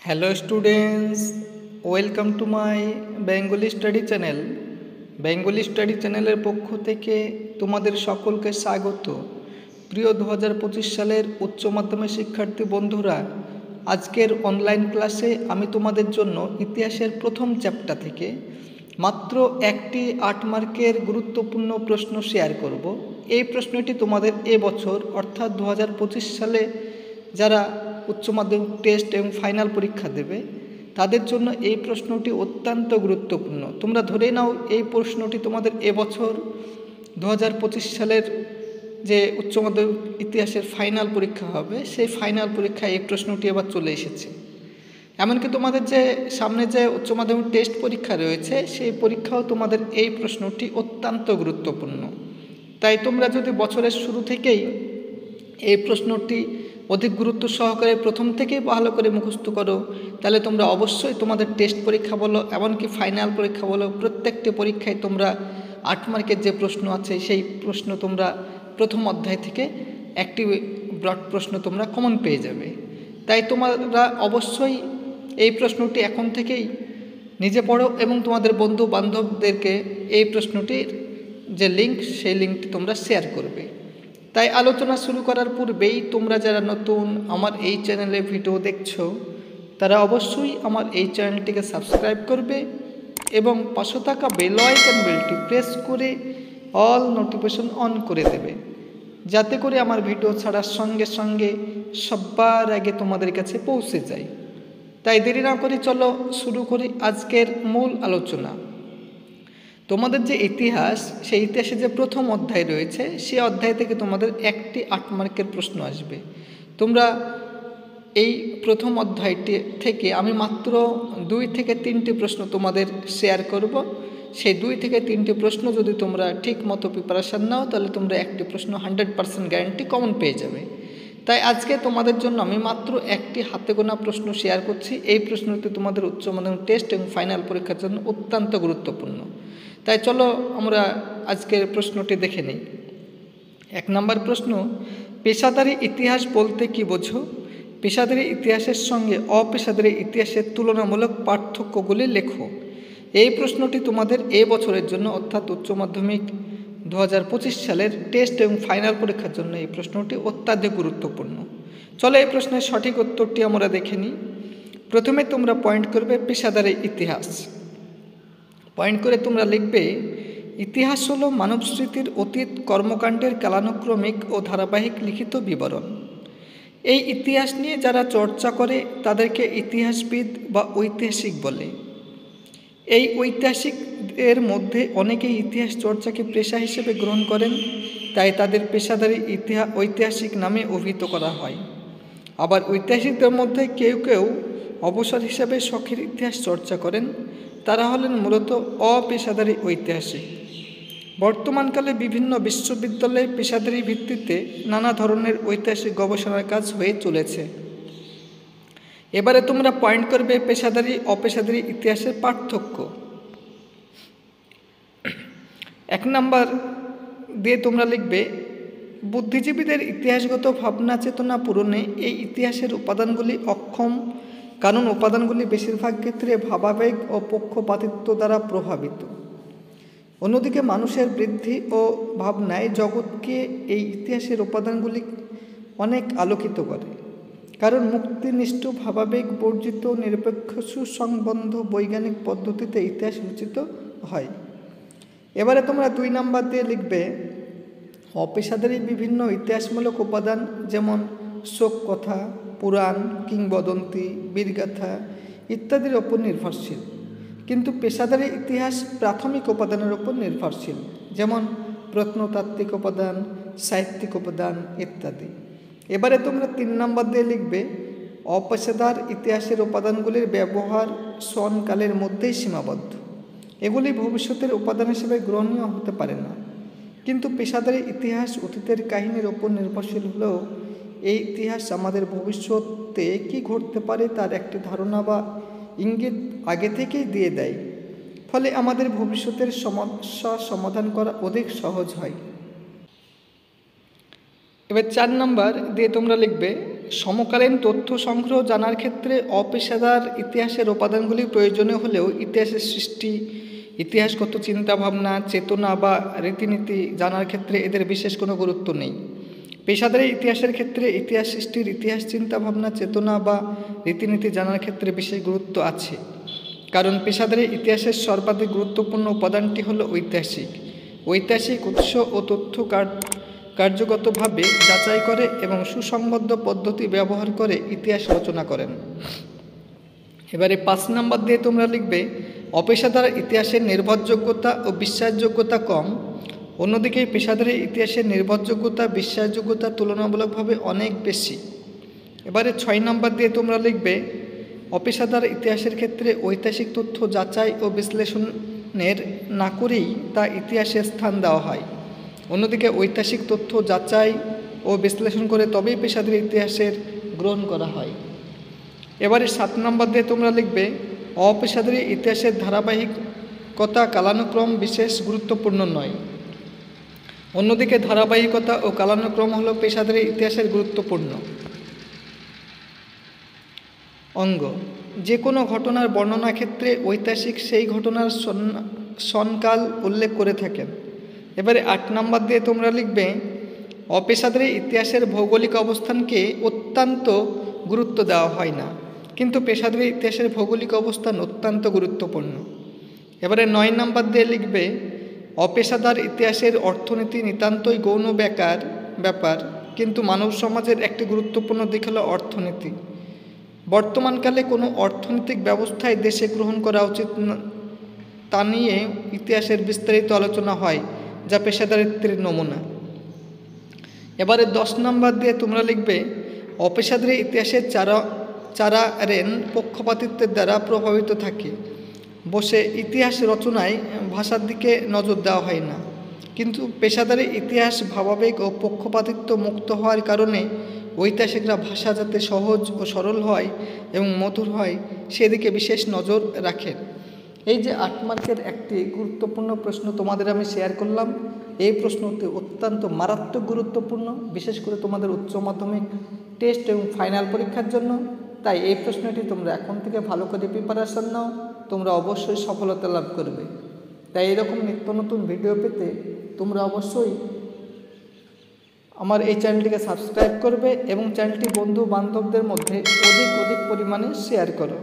Hello students, welcome to my Bengali study channel. Bengali study চ্যানেলের পক্ষ থেকে তোমাদের সকলকে স্বাগত। প্রিয় 2025 সালের উচ্চ মাধ্যমিক শিক্ষার্থী বন্ধুরা, আজকের অনলাইন ক্লাসে আমি তোমাদের জন্য ইতিহাসের প্রথম চ্যাপ্টার থেকে মাত্র একটি 8 মার্কের গুরুত্বপূর্ণ প্রশ্ন শেয়ার করব। এই প্রশ্নটি তোমাদের এবছর অর্থাৎ 2025 সালে যারা উচ্চ মাধ্যমিক টেস্ট এবং ফাইনাল পরীক্ষা দেবে তাদের জন্য এই প্রশ্নটি অত্যন্ত গুরুত্বপূর্ণ। তোমরা ধরে নাও এই প্রশ্নটি তোমাদের এবছর 2025 সালের যে উচ্চ মাধ্যমিক ইতিহাসের ফাইনাল পরীক্ষা হবে সেই ফাইনাল পরীক্ষায় এই প্রশ্নটি এবার চলে এসেছে। এমনকি তোমাদের যে সামনে যে উচ্চ মাধ্যমিক টেস্ট পরীক্ষা রয়েছে সেই পরীক্ষাও তোমাদের এই প্রশ্নটি অত্যন্ত গুরুত্বপূর্ণ। তাই তোমরা যদি বছরের শুরু থেকেই এই প্রশ্নটি অধিক গুরুত্ব সহকারে প্রথম থেকেই ভালো করে মুখস্থ করো, তাহলে তোমরা অবশ্যই তোমাদের টেস্ট পরীক্ষা বলো এমনকি ফাইনাল পরীক্ষা বলো প্রত্যেকটি পরীক্ষায় তোমরা 8 মার্কের যে প্রশ্ন আছে সেই প্রশ্ন তোমরা প্রথম অধ্যায় থেকে একটি ব্রড প্রশ্ন তোমরা কমন পেয়ে যাবে। তাই তোমরা অবশ্যই এই প্রশ্নটি এখন থেকেই নিজে পড়ো এবং তোমাদের বন্ধু বান্ধবদেরকে এই প্রশ্নটির যে লিঙ্ক সেই লিঙ্কটি তোমরা শেয়ার করবে। তাই আলোচনা শুরু করার পূর্বেই তোমরা যারা নতুন আমার এই চ্যানেলে ভিডিও দেখছো তারা অবশ্যই আমার এই চ্যানেলটিকে সাবস্ক্রাইব করবে এবং পাশে থাকা বেল আইকন বেলটি প্রেস করে অল নোটিফিকেশন অন করে দেবে, যাতে করে আমার ভিডিও ছাড়ার সঙ্গে সঙ্গে সবার আগে তোমাদের কাছে পৌঁছে যায়। তাই দেরি না করে চলো শুরু করি আজকের মূল আলোচনা। তোমাদের যে ইতিহাস সেই ইতিহাসে যে প্রথম অধ্যায় রয়েছে সেই অধ্যায় থেকে তোমাদের একটি 8 মার্কের প্রশ্ন আসবে। তোমরা এই প্রথম অধ্যায়টি থেকে আমি মাত্র 2 থেকে 3টি প্রশ্ন তোমাদের শেয়ার করব। সেই 2 থেকে 3টি প্রশ্ন যদি তোমরা ঠিক মতো প্রিপারেশান নাও তাহলে তোমরা একটি প্রশ্ন 100% গ্যারান্টি কমন পেয়ে যাবে। তাই আজকে তোমাদের জন্য আমি মাত্র একটি হাতে গোনা প্রশ্ন শেয়ার করছি। এই প্রশ্নটি তোমাদের উচ্চ মাধ্যমিক টেস্ট এবং ফাইনাল পরীক্ষার জন্য অত্যন্ত গুরুত্বপূর্ণ। তাই চলো আমরা আজকের প্রশ্নটি দেখে নিই। 1 নম্বর প্রশ্ন, পেশাদারি ইতিহাস বলতে কি বোঝো? পেশাদারি ইতিহাসের সঙ্গে অপেশাদারি ইতিহাসের তুলনামূলক পার্থক্যগুলি লেখো। এই প্রশ্নটি তোমাদের বছরের জন্য অর্থাৎ উচ্চ মাধ্যমিক 2025 সালের টেস্ট এবং ফাইনাল পরীক্ষার জন্য এই প্রশ্নটি অত্যাধিক গুরুত্বপূর্ণ। চলো এই প্রশ্নের সঠিক উত্তরটি আমরা দেখে নিই। প্রথমে তোমরা পয়েন্ট করবে পেশাদারি ইতিহাস। পয়েন্ট করে তোমরা লিখবে, ইতিহাস হলো মানব স্মৃতির অতীত কর্মকাণ্ডের কালানুক্রমিক ও ধারাবাহিক লিখিত বিবরণ। এই ইতিহাস নিয়ে যারা চর্চা করে তাদেরকে ইতিহাসবিদ বা ঐতিহাসিক বলে। এই ঐতিহাসিকদের মধ্যে অনেকেই ইতিহাস চর্চাকে পেশা হিসেবে গ্রহণ করেন, তাই তাদের পেশাদারি ঐতিহাসিক নামে অভিহিত করা হয়। আবার ঐতিহাসিকদের মধ্যে কেউ কেউ অবসর হিসাবে শখের ইতিহাস চর্চা করেন, তারা হলেন মূলত অপেশাদারী ঐতিহাসিক। বর্তমানকালে বিভিন্ন বিশ্ববিদ্যালয়ে পেশাদারী ভিত্তিতে নানা ধরনের ঐতিহাসিক গবেষণার কাজ হয়ে চলেছে। এবারে তোমরা পয়েন্ট করবে পেশাদারী অপেশাদারী ইতিহাসের পার্থক্য। 1 নম্বর দিয়ে তোমরা লিখবে, বুদ্ধিজীবীদের ইতিহাসগত ভাবনা চেতনা পূরণে এই ইতিহাসের উপাদানগুলি অক্ষম, কারণ উপাদানগুলি বেশিরভাগ ক্ষেত্রে ভাবাবেগ ও পক্ষপাতিত্ব দ্বারা প্রভাবিত। অন্যদিকে মানুষের বৃদ্ধি ও ভাবনায় জগৎকে এই ইতিহাসের উপাদানগুলি অনেক আলোকিত করে, কারণ মুক্তিনিষ্ঠ ভাবাবেগ বর্জিত নিরপেক্ষ সুসংবদ্ধ বৈজ্ঞানিক পদ্ধতিতে ইতিহাস রচিত হয়। এবারে তোমরা 2 নম্বর দিয়ে লিখবে, অপেশাদারী বিভিন্ন ইতিহাসমূলক উপাদান যেমন শোক কথা, পুরাণ, কিংবদন্তি, বীরগাথা ইত্যাদির ওপর নির্ভরশীল, কিন্তু পেশাদারী ইতিহাস প্রাথমিক উপাদানের ওপর নির্ভরশীল, যেমন প্রত্নতাত্ত্বিক উপাদান, সাহিত্যিক উপাদান ইত্যাদি। এবারে তোমরা 3 নম্বর দিয়ে লিখবে, অপেশাদার ইতিহাসের উপাদানগুলির ব্যবহার সনকালের মধ্যেই সীমাবদ্ধ। এগুলি ভবিষ্যতের উপাদান হিসেবে গ্রহণীয় হতে পারে না, কিন্তু পেশাদারী ইতিহাস অতীতের কাহিনীর ওপর নির্ভরশীল হলেও এই ইতিহাস আমাদের ভবিষ্যতে কী ঘটতে পারে তার একটি ধারণা বা ইঙ্গিত আগে থেকেই দিয়ে দেয়, ফলে আমাদের ভবিষ্যতের সমস্যা সমাধান করা অধিক সহজ হয়। এবার 4 নম্বর দিয়ে তোমরা লিখবে, সমকালীন তথ্য সংগ্রহ জানার ক্ষেত্রে অপেশাদার ইতিহাসের উপাদানগুলি প্রয়োজনীয় হলেও ইতিহাসের সৃষ্টি, ইতিহাসগত চিন্তাভাবনা, চেতনা বা রীতিনীতি জানার ক্ষেত্রে এদের বিশেষ কোনো গুরুত্ব নেই। পেশাদারি ইতিহাসের ক্ষেত্রে ইতিহাস সৃষ্টির, ইতিহাস চিন্তাভাবনা, চেতনা বা রীতিনীতি জানার ক্ষেত্রে বিশেষ গুরুত্ব আছে, কারণ পেশাদারি ইতিহাসের সর্বাধিক গুরুত্বপূর্ণ উপাদানটি হল ঐতিহাসিক উৎস ও তথ্য কার্যগতভাবে যাচাই করে এবং সুসংবদ্ধ পদ্ধতি ব্যবহার করে ইতিহাস রচনা করেন। এবারে 5 নম্বর দিয়ে তোমরা লিখবে অপেশাদার ইতিহাসের নির্ভরযোগ্যতা ও বিশ্বাসযোগ্যতা কম, অন্যদিকে পেশাদারি ইতিহাসের নির্ভরযোগ্যতা, বিশ্বাসযোগ্যতা তুলনামূলকভাবে অনেক বেশি। এবারে 6 নম্বর দিয়ে তোমরা লিখবে অপেশাদার ইতিহাসের ক্ষেত্রে ঐতিহাসিক তথ্য যাচাই ও বিশ্লেষণের না করেই তা ইতিহাসে স্থান দেওয়া হয়, অন্যদিকে ঐতিহাসিক তথ্য যাচাই ও বিশ্লেষণ করে তবেই পেশাদারি ইতিহাসের গ্রহণ করা হয়। এবারে 7 নম্বর দিয়ে তোমরা লিখবে অপেশাদারি ইতিহাসের ধারাবাহিকতা কালানুক্রম বিশেষ গুরুত্বপূর্ণ নয়, অন্যদিকে ধারাবাহিকতা ও কালানুক্রম হল পেশাদারি ইতিহাসের গুরুত্বপূর্ণ অঙ্গ। যে কোনো ঘটনার বর্ণনা ক্ষেত্রে ঐতিহাসিক সেই ঘটনার সনকাল উল্লেখ করে থাকেন। এবারে 8 নম্বর দিয়ে তোমরা লিখবে অপেশাদারি ইতিহাসের ভৌগোলিক অবস্থানকে অত্যন্ত গুরুত্ব দেওয়া হয় না, কিন্তু পেশাদারি ইতিহাসের ভৌগোলিক অবস্থান অত্যন্ত গুরুত্বপূর্ণ। এবারে 9 নম্বর দিয়ে লিখবে অপেশাদার ইতিহাসের অর্থনীতি নিতান্তই গৌণ ব্যাপার, কিন্তু মানব সমাজের একটি গুরুত্বপূর্ণ দিক হল অর্থনীতি। বর্তমানকালে কোনো অর্থনৈতিক ব্যবস্থায় দেশে গ্রহণ করা উচিত তা নিয়ে ইতিহাসের বিস্তারিত আলোচনা হয়, যা পেশাদারিত্বের নমুনা। এবারে 10 নম্বর দিয়ে তোমরা লিখবে অপেশাদারি ইতিহাসের চারারেন পক্ষপাতিত্বের দ্বারা প্রভাবিত থাকে, বসে ইতিহাস রচনায় ভাষার দিকে নজর দেওয়া হয় না, কিন্তু পেশাদারি ইতিহাস ভাবাবেগ ও পক্ষপাতিত্ব মুক্ত হওয়ার কারণে ঐতিহাসিকরা ভাষা যাতে সহজ ও সরল হয় এবং মধুর হয় সেদিকে বিশেষ নজর রাখেন। এই যে 8 মার্কের একটি গুরুত্বপূর্ণ প্রশ্ন তোমাদের আমি শেয়ার করলাম, এই প্রশ্নটি অত্যন্ত মারাত্মক গুরুত্বপূর্ণ, বিশেষ করে তোমাদের উচ্চ মাধ্যমিক টেস্ট এবং ফাইনাল পরীক্ষার জন্য। তাই এই প্রশ্নটি তোমরা এখন থেকে ভালো করে প্রিপারেশন নাও, তোমরা অবশ্যই সফলতা লাভ করবে। তাই এরকম নিত্য নতুন ভিডিও পেতে তোমরা অবশ্যই আমার এই চ্যানেলটিকে সাবস্ক্রাইব করবে এবং চ্যানেলটি বন্ধু বান্ধবদের মধ্যে অধিক পরিমাণে শেয়ার করো।